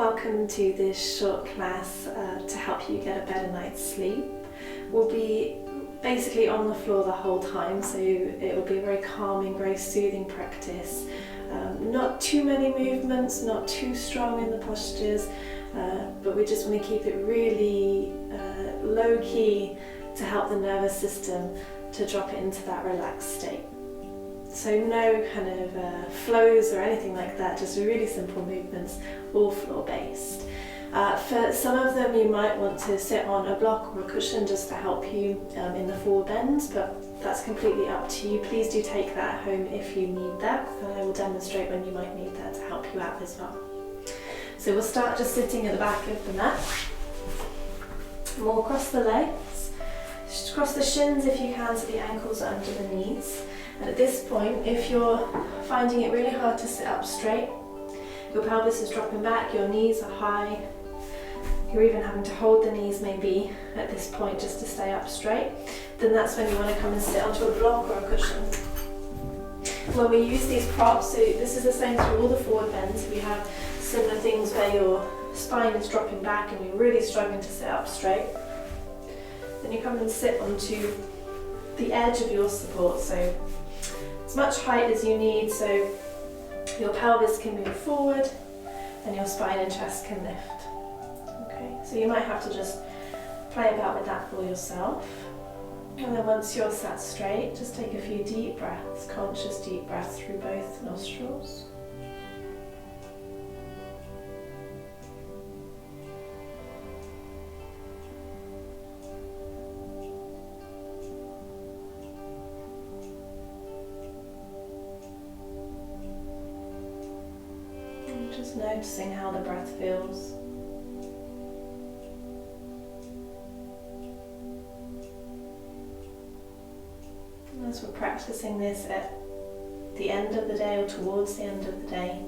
Welcome to this short class to help you get a better night's sleep. We'll be basically on the floor the whole time, so it will be a very calming, very soothing practice. Not too many movements, not too strong in the postures, but we just want to keep it really low key to help the nervous system to drop it into that relaxed state. So no kind of flows or anything like that, just really simple movements, all floor based. For some of them you might want to sit on a block or a cushion just to help you in the forward bends, but that's completely up to you. Please do take that at home if you need that, and I will demonstrate when you might need that to help you out as well. So we'll start just sitting at the back of the mat. More across the legs, just cross the shins if you can so the ankles are under the knees. And at this point, if you're finding it really hard to sit up straight, your pelvis is dropping back, your knees are high, you're even having to hold the knees maybe at this point just to stay up straight, then that's when you want to come and sit onto a block or a cushion. When we use these props, so this is the same through all the forward bends, if you have similar things where your spine is dropping back and you're really struggling to sit up straight, then you come and sit onto the edge of your support, so as much height as you need so your pelvis can move forward and your spine and chest can lift. Okay, so you might have to just play about with that for yourself. And then once you're sat straight, just take a few deep breaths, conscious deep breaths through both nostrils. Just noticing how the breath feels. And as we're practicing this at the end of the day or towards the end of the day,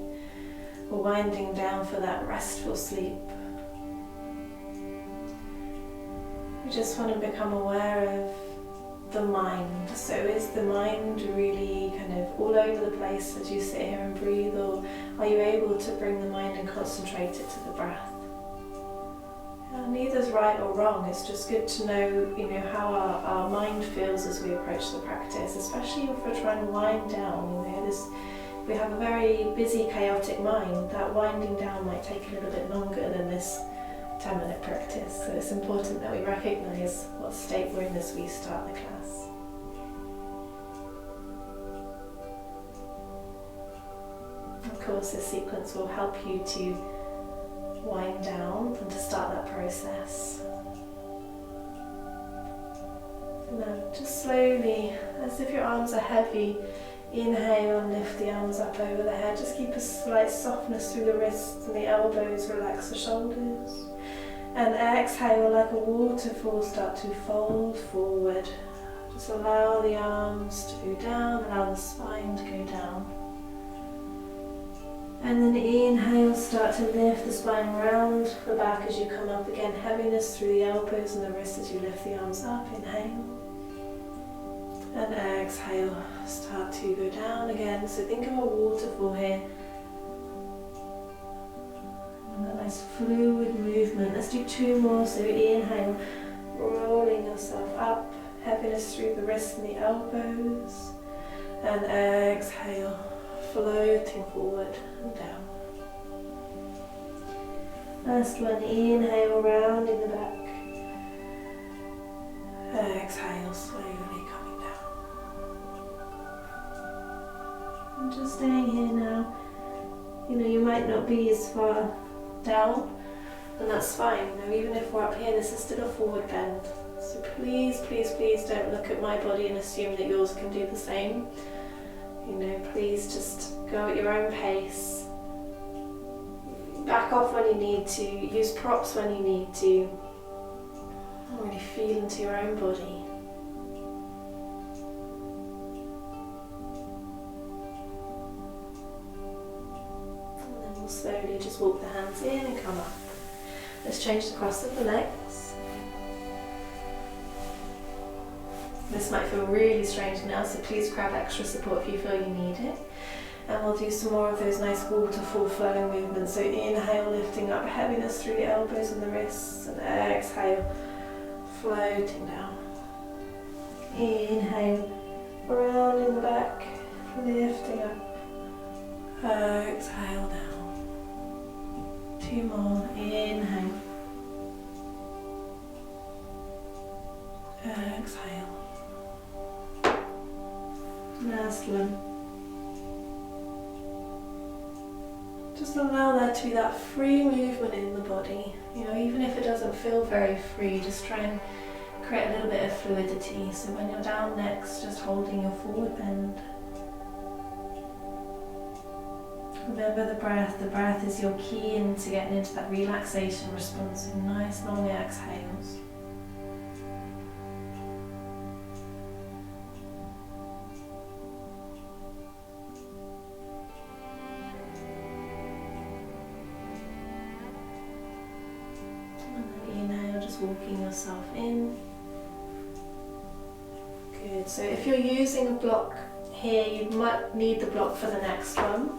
we're winding down for that restful sleep. We just want to become aware of the mind. So is the mind really kind of all over the place as you sit here and breathe, or are you able to bring the mind and concentrate it to the breath? Neither's right or wrong, it's just good to know, how our mind feels as we approach the practice, especially if we're trying to wind down. If we have a very busy, chaotic mind, that winding down might take a little bit longer than this 10-minute practice, so it's important that we recognise what state we're in as we start the class. Of course, this sequence will help you to wind down and to start that process. So now, just slowly, as if your arms are heavy, inhale and lift the arms up over the head. Just keep a slight softness through the wrists and the elbows, relax the shoulders. And exhale, like a waterfall, start to fold forward. Just allow the arms to go down, allow the spine to go down. And then inhale, start to lift the spine round the back as you come up again. Heaviness through the elbows and the wrists as you lift the arms up. Inhale. And exhale, start to go down again. So think of a waterfall here. And a nice fluid movement. Let's do two more. So inhale, rolling yourself up. Heaviness through the wrists and the elbows. And exhale, floating forward and down. Last one, inhale, rounding the back. Exhale, slowly coming down. And just staying here now. You might not be as far down, and that's fine. Even if we're up here, this is still a forward bend. So please, please, please don't look at my body and assume that yours can do the same. Please just go at your own pace. Back off when you need to, use props when you need to. Really feel into your own body. And then we'll slowly just walk the hands in and come up. Let's change the cross of the legs. This might feel really strange now, so please grab extra support if you feel you need it. And we'll do some more of those nice waterfall flowing movements. So inhale, lifting up heaviness through the elbows and the wrists, and exhale, floating down. Inhale, around in the back, lifting up. Exhale down. 2 more. Inhale. Exhale. Last one. Just allow there to be that free movement in the body. You know, even if it doesn't feel very free, just try and create a little bit of fluidity. So when you're down next, just holding your forward bend. Remember the breath. The breath is your key into getting into that relaxation response with nice long exhales. Walking yourself in. Good. So if you're using a block here, you might need the block for the next one.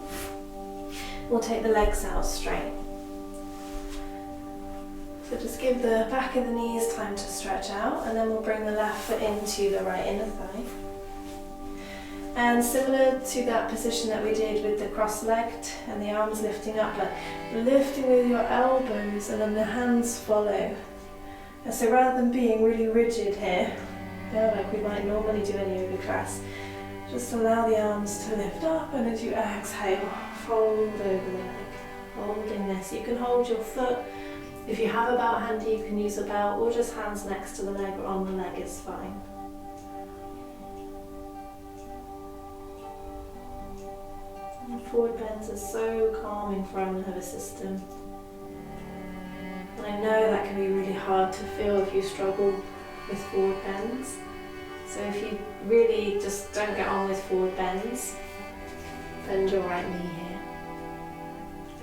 We'll take the legs out straight. So just give the back of the knees time to stretch out, and then we'll bring the left foot into the right inner thigh. And similar to that position that we did with the cross-legged and the arms lifting up, like lifting with your elbows and then the hands follow. And so rather than being really rigid here, like we might normally do in a yoga class, just allow the arms to lift up, and as you exhale, fold over the leg, holding this. You can hold your foot. If you have a belt handy, you can use a belt, or just hands next to the leg or on the leg is fine. And forward bends are so calming for our nervous system. I know that can be really hard to feel if you struggle with forward bends. So if you really just don't get on with forward bends, bend your right knee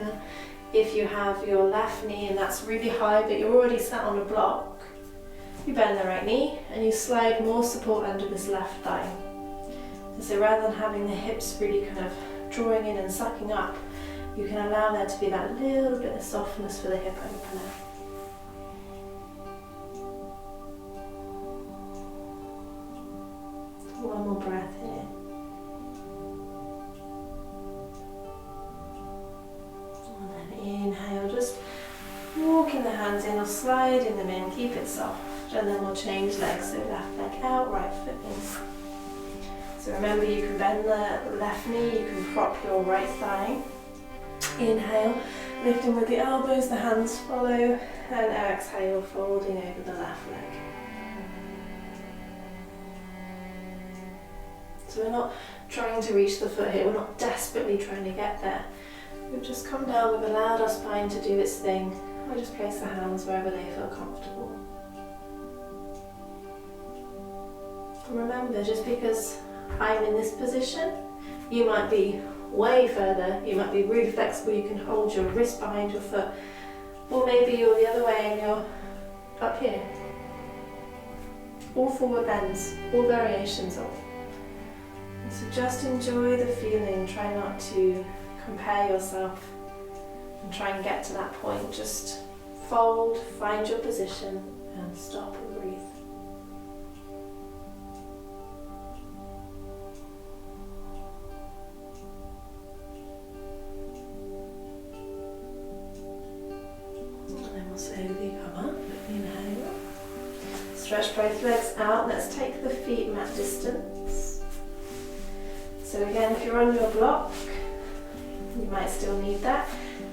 here. If you have your left knee and that's really high but you're already sat on a block, you bend the right knee and you slide more support under this left thigh. And so rather than having the hips really kind of drawing in and sucking up, you can allow there to be that little bit of softness for the hip opener. One more breath here. And then inhale, just walking the hands in or sliding them in, keep it soft. And then we'll change legs, so left leg out, right foot in. So remember, you can bend the left knee, you can prop your right thigh. Inhale, lifting with the elbows, the hands follow, and exhale, folding over the left leg. So we're not trying to reach the foot here, we're not desperately trying to get there. We've just come down, we've allowed our spine to do its thing. We just place the hands wherever they feel comfortable. And remember, just because I'm in this position, you might be way further, you might be really flexible, you can hold your wrist behind your foot, or maybe you're the other way and you're up here. All forward bends, all variations of. So just enjoy the feeling, try not to compare yourself and try and get to that point. Just fold, find your position and stop and breathe. And then we'll slowly come up, inhale. Stretch both legs out, let's take the feet mat distance. So again, if you're on your block, you might still need that.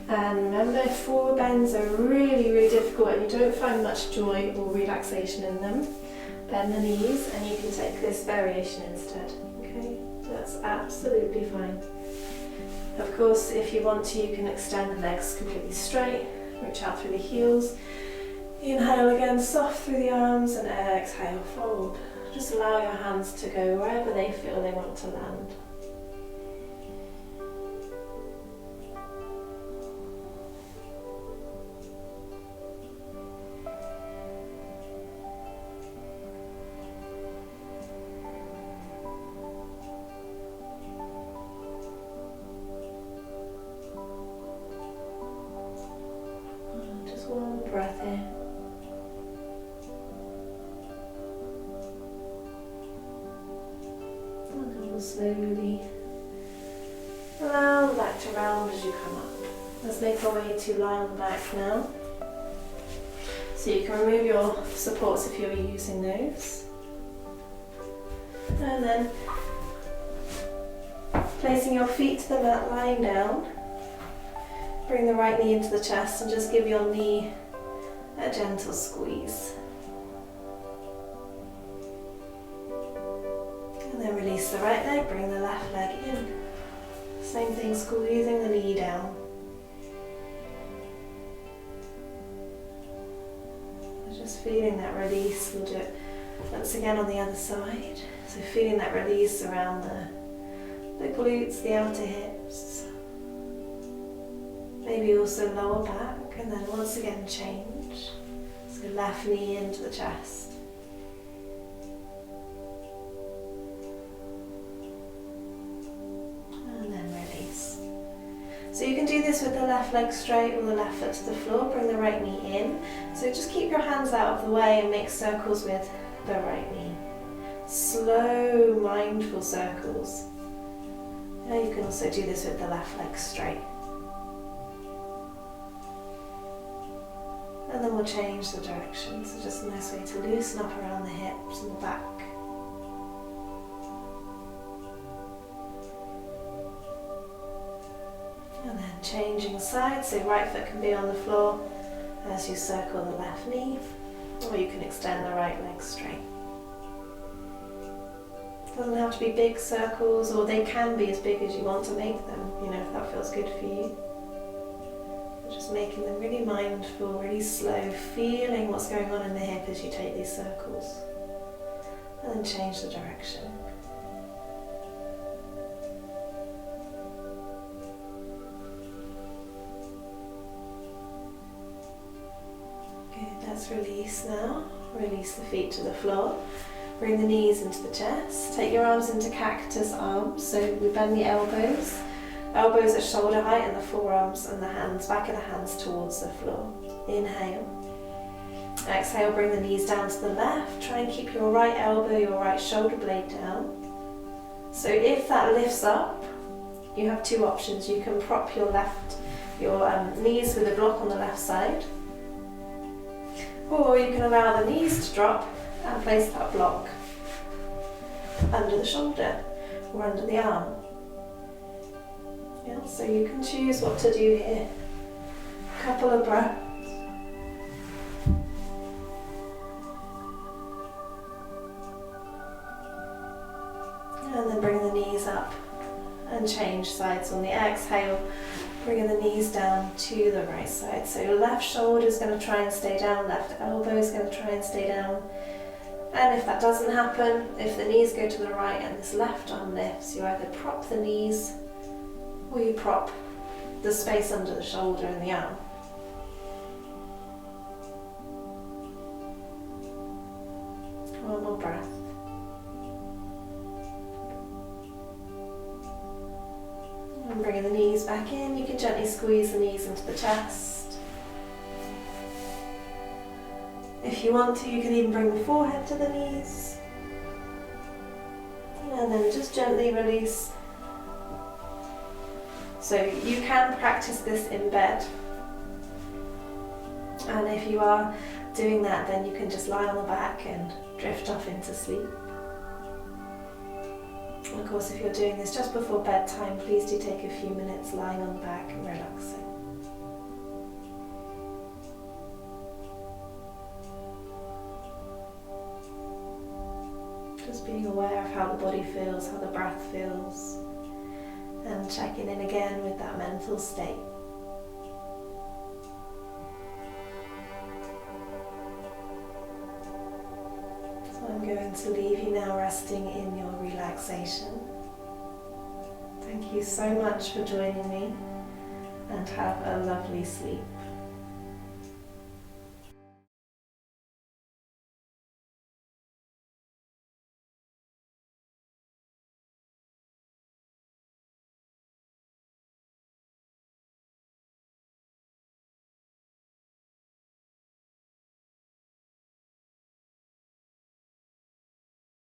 And remember, if forward bends are really, really difficult and you don't find much joy or relaxation in them, bend the knees and you can take this variation instead. Okay, that's absolutely fine. Of course, if you want to, you can extend the legs completely straight, reach out through the heels. Inhale again, soft through the arms, and exhale, fold. Just allow your hands to go wherever they feel they want to land. deep breath in. And then we'll slowly allow the back to round as you come up. Let's make our way to lie on the back now. So you can remove your supports if you're using those. And then placing your feet to the mat, lying down. Bring the right knee into the chest and just give your knee a gentle squeeze. And then release the right leg, bring the left leg in. Same thing, squeezing the knee down. Just feeling that release. We'll do it once again on the other side. So feeling that release around the glutes, the outer hips. Maybe also lower back, and then once again change. So left knee into the chest. And then release. So you can do this with the left leg straight or the left foot to the floor. Bring the right knee in. So just keep your hands out of the way and make circles with the right knee. Slow, mindful circles. Now you can also do this with the left leg straight. And then we'll change the direction. So just a nice way to loosen up around the hips and the back. And then changing sides, so right foot can be on the floor as you circle the left knee, or you can extend the right leg straight. Doesn't have to be big circles, or they can be as big as you want to make them, you know, if that feels good for you. Just making them really mindful, really slow, feeling what's going on in the hip as you take these circles. And then change the direction. Good, let's release now. Release the feet to the floor. Bring the knees into the chest. Take your arms into cactus arms, so we bend the elbows. Elbows at shoulder height and the forearms and the hands, back of the hands towards the floor. Inhale. Exhale, bring the knees down to the left. Try and keep your right elbow, your right shoulder blade down. So if that lifts up, you have two options. You can prop your knees with a block on the left side, or you can allow the knees to drop and place that block under the shoulder or under the arm. Yeah, so you can choose what to do here. A couple of breaths. And then bring the knees up and change sides on the exhale. Bringing the knees down to the right side. So your left shoulder is going to try and stay down, left elbow is going to try and stay down. And if that doesn't happen, if the knees go to the right and this left arm lifts, you either prop the knees or you prop the space under the shoulder and the arm. One more breath. And bringing the knees back in, you can gently squeeze the knees into the chest. If you want to, you can even bring the forehead to the knees. And then just gently release. So you can practice this in bed. And if you are doing that, then you can just lie on the back and drift off into sleep. And of course, if you're doing this just before bedtime, please do take a few minutes lying on the back and relaxing. Just being aware of how the body feels, how the breath feels, and checking in again with that mental state. I'm going to leave you now resting in your relaxation. Thank you so much for joining me, and have a lovely sleep.